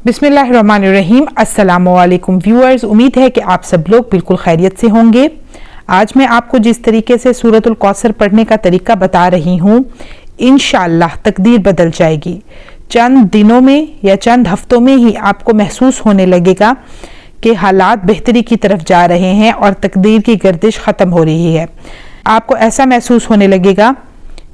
बिस्मिल्लाहिर्रहमानिर्रहीम। अस्सलामुअलैकुम व्यूअर्स, उम्मीद है कि आप सब लोग बिल्कुल खैरियत से होंगे। आज मैं आपको जिस तरीके से सूरतुल कौसर पढ़ने का तरीका बता रही हूँ, इंशाअल्लाह तकदीर बदल जाएगी। चंद दिनों में या चंद हफ्तों में ही आपको महसूस होने लगेगा कि हालात बेहतरी की तरफ जा रहे हैं और तकदीर की गर्दिश ख़त्म हो रही है। आपको ऐसा महसूस होने लगेगा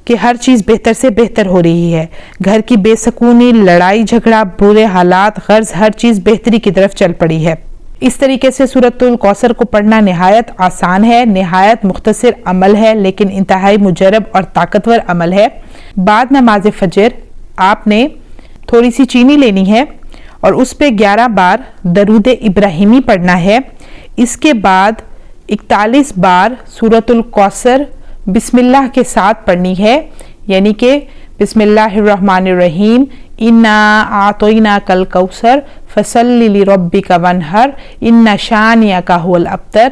कि हर चीज़ बेहतर से बेहतर हो रही है। घर की बेसकूनी, लड़ाई झगड़ा, बुरे हालात, गर्ज, हर चीज़ बेहतरी की तरफ चल पड़ी है। इस तरीके से सूरतुल कौसर को पढ़ना नहायत आसान है, नहायत मुख्तसर अमल है, लेकिन इंतहाई मुजरब और ताकतवर अमल है। बाद नमाज फजर आपने थोड़ी सी चीनी लेनी है और उस पर 11 बार दरूद इब्राहिमी पढ़ना है। इसके बाद 41 बार सूरतुल कौसर बिस्मिल्लाह के साथ पढ़नी है, यानी कि बिस्मिल्लाहिर्रहमानिर्रहीम, इन्ना आतोइना कल कौसर फसल्लि लिरब्बिका वनहर इन्ना शानियका हुवल अब्तर।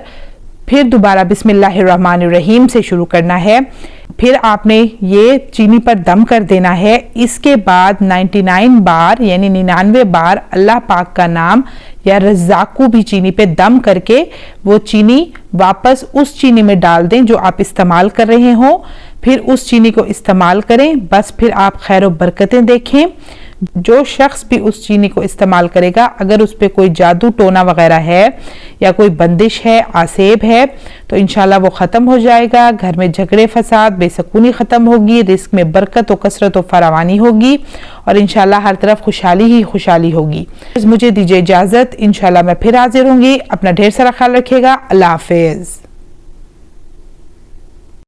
फिर दोबारा बिस्मिल्लाहिर्रहमानिर्रहीम से शुरू करना है। फिर आपने ये चीनी पर दम कर देना है। इसके बाद 99 बार यानी 99 बार अल्लाह पाक का नाम या रज़्ज़ाक़ू भी चीनी पे दम करके वो चीनी वापस उस चीनी में डाल दें जो आप इस्तेमाल कर रहे हो। फिर उस चीनी को इस्तेमाल करें, बस फिर आप खैर व बरकतें देखें। जो शख्स भी उस चीनी को इस्तेमाल करेगा, अगर उस पर कोई जादू टोना वगैरह है या कोई बंदिश है, आसेब है, तो इंशाल्लाह वो ख़त्म हो जाएगा। घर में झगड़े फसाद, बेसकूनी ख़त्म होगी, रिस्क में बरकत व कसरत व फरावानी होगी और इंशाल्लाह हर तरफ खुशहाली ही खुशहाली होगी। मुझे दीजिए इजाज़त, इंशाल्लाह मैं फिर हाजिर होंगी। अपना ढेर सारा ख्याल रखिएगा। अल्लाह हाफिज़।